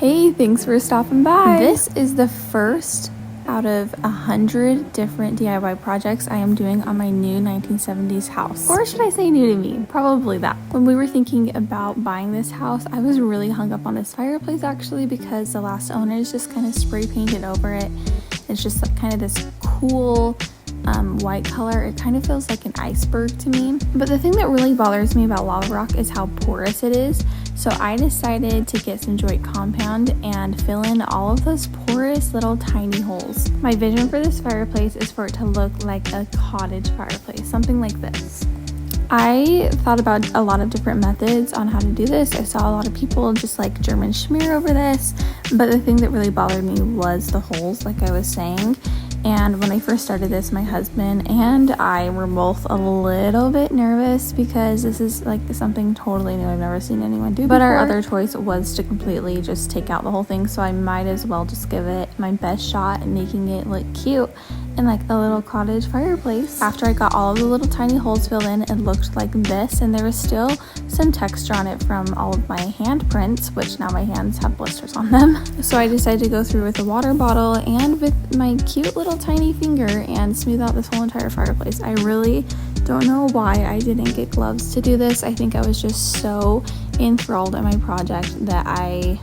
Hey, thanks for stopping by. This is the first out of 100 different DIY projects I am doing on my new 1970s house. Or should I say new to me? Probably that. When we were thinking about buying this house, I was really hung up on this fireplace actually because the last owners just kind of spray painted over it. It's just like kind of this cool white color. It kind of feels like an iceberg to me. But the thing that really bothers me about lava rock is how porous it is. So I decided to get some joint compound and fill in all of those porous little tiny holes. My vision for this fireplace is for it to look like a cottage fireplace, something like this. I thought about a lot of different methods on how to do this. I saw a lot of people just like German schmear over this, but the thing that really bothered me was the holes, like I was saying. And when I first started this, my husband and I were both a little bit nervous because this is like something totally new. I've never seen anyone do before. But our other choice was to completely just take out the whole thing, so I might as well just give it my best shot at making it look cute and like a little cottage fireplace. After I got all of the little tiny holes filled in, it looked like this, and there was still some texture on it from all of my handprints, which now my hands have blisters on them. So I decided to go through with a water bottle and with my cute little tiny finger and smooth out this whole entire fireplace. I really don't know why I didn't get gloves to do this. I think I was just so enthralled in my project that I,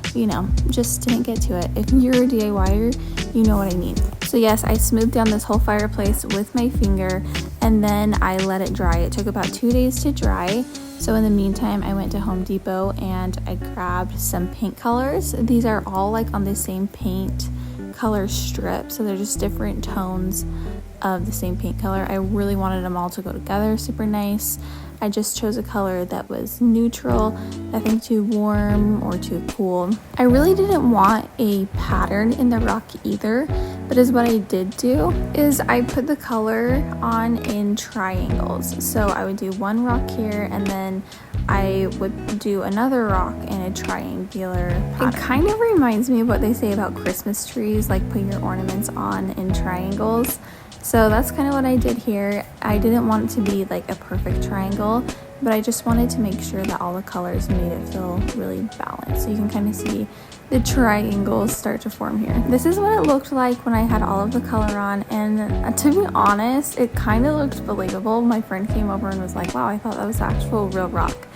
just didn't get to it. If you're a DIYer, you know what I mean. So yes, I smoothed down this whole fireplace with my finger and then I let it dry. It took about 2 days to dry. So in the meantime, I went to Home Depot and I grabbed some paint colors. These are all like on the same paint color strip, so they're just different tones of the same paint color. I really wanted them all to go together, super nice. I just chose a color that was neutral, nothing too warm or too cool. I really didn't want a pattern in the rock either, but is what I did do is I put the color on in triangles. So I would do one rock here and then I would do another rock in a triangular pattern. It kind of reminds me of what they say about Christmas trees, like put your ornaments on in triangles. So that's kind of what I did here. I didn't want it to be like a perfect triangle, but I just wanted to make sure that all the colors made it feel really balanced. So you can kind of see the triangles start to form here. This is what it looked like when I had all of the color on, and to be honest, it kind of looked believable. My friend came over and was like, wow, I thought that was actual real rock.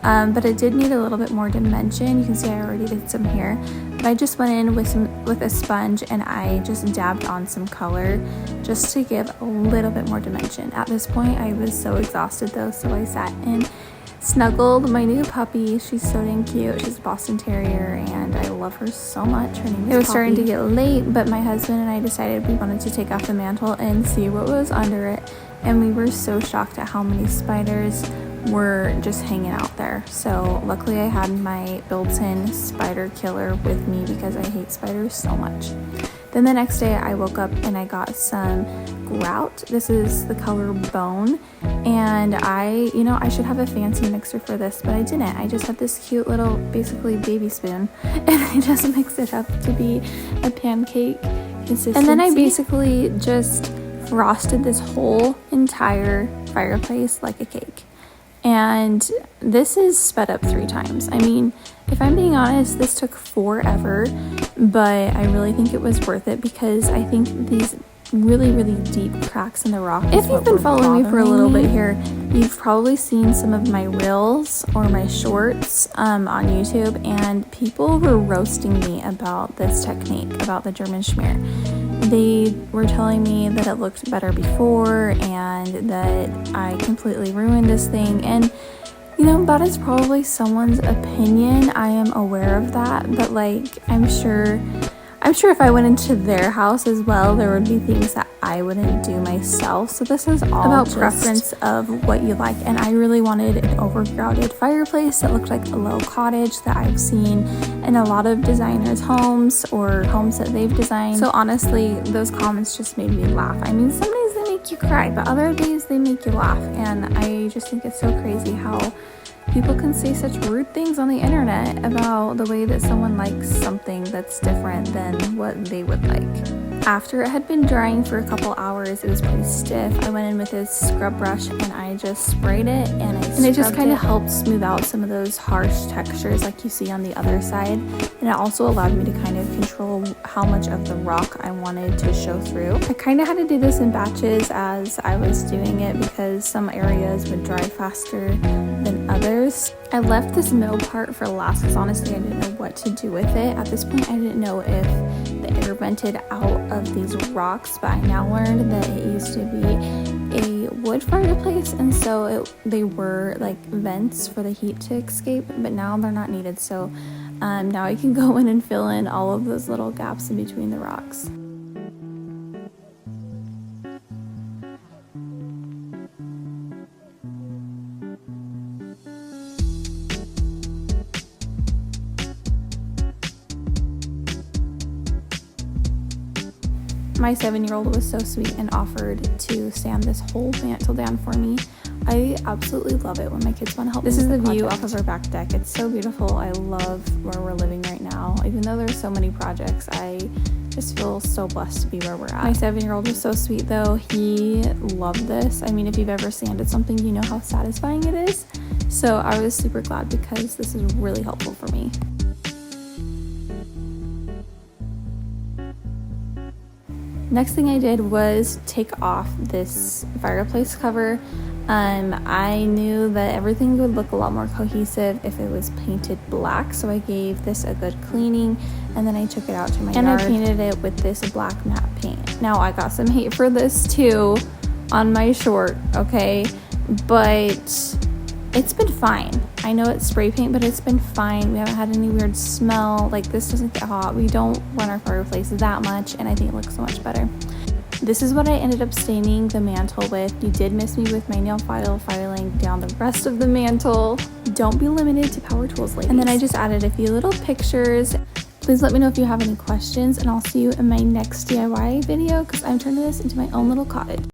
But it did need a little bit more dimension. You can see I already did some here. But I just went in with a sponge and I just dabbed on some color just to give a little bit more dimension. At this point, I was so exhausted though, so I sat and snuggled my new puppy. She's so dang cute. She's a Boston Terrier and I love her so much. Her name is It was starting to get late, but my husband and I decided we wanted to take off the mantle and see what was under it. And we were so shocked at how many spiders were just hanging out there. So luckily I had my built-in spider killer with me because I hate spiders so much. Then the next day I woke up and I got some grout. This is the color bone, and I should have a fancy mixer for this, but I didn't. I just had this cute little basically baby spoon and I just mixed it up to be a pancake consistency. And then I basically just frosted this whole entire fireplace like a cake. And this is sped up 3 times. I mean, if I'm being honest, this took forever, but I really think it was worth it because I think these really, really deep cracks in the rock. If you've been following me for a little bit here, you've probably seen some of my reels or my shorts on YouTube, and people were roasting me about this technique, about the German schmear. They were telling me that it looked better before and that I completely ruined this thing. And that is probably someone's opinion. I am aware of that, but I'm sure if I went into their house as well, there would be things that I wouldn't do myself. So this is all about preference of what you like. And I really wanted an overgrouted fireplace that looked like a little cottage that I've seen in a lot of designers' homes or homes that they've designed. So honestly, those comments just made me laugh. I mean, some days they make you cry, but other days they make you laugh. And I just think it's so crazy how people can say such rude things on the internet about the way that someone likes something that's different than what they would like. After it had been drying for a couple hours, it was pretty stiff. I went in with this scrub brush and I just sprayed it, and it just kind of helped smooth out some of those harsh textures like you see on the other side. And it also allowed me to kind of control how much of the rock I wanted to show through. I kind of had to do this in batches as I was doing it because some areas would dry faster than others. I left this middle part for last because honestly I didn't know what to do with it. At this point I didn't know if the air vented out of these rocks, but I now learned that it used to be a wood fireplace, and so they were like vents for the heat to escape, but now they're not needed. So now I can go in and fill in all of those little gaps in between the rocks. My 7-year-old was so sweet and offered to sand this whole mantle down for me. I absolutely love it when my kids want to help. This is the view off of our back deck. It's so beautiful. I love where we're living right now. Even though there's so many projects, I just feel so blessed to be where we're at. My 7-year-old was so sweet though. He loved this. I mean, if you've ever sanded something, you know how satisfying it is. So I was super glad because this is really helpful for me. Next thing I did was take off this fireplace cover. I knew that everything would look a lot more cohesive if it was painted black, so I gave this a good cleaning, and then I took it out to my yard. And I painted it with this black matte paint. Now I got some hate for this too on my short, okay? But it's been fine. I know it's spray paint, but it's been fine. We haven't had any weird smell. Like, this doesn't get hot. We don't run our fireplace that much, and I think it looks so much better. This is what I ended up staining the mantle with. You did miss me with my nail file filing down the rest of the mantle. Don't be limited to power tools, ladies. And then I just added a few little pictures. Please let me know if you have any questions, and I'll see you in my next DIY video because I'm turning this into my own little cottage.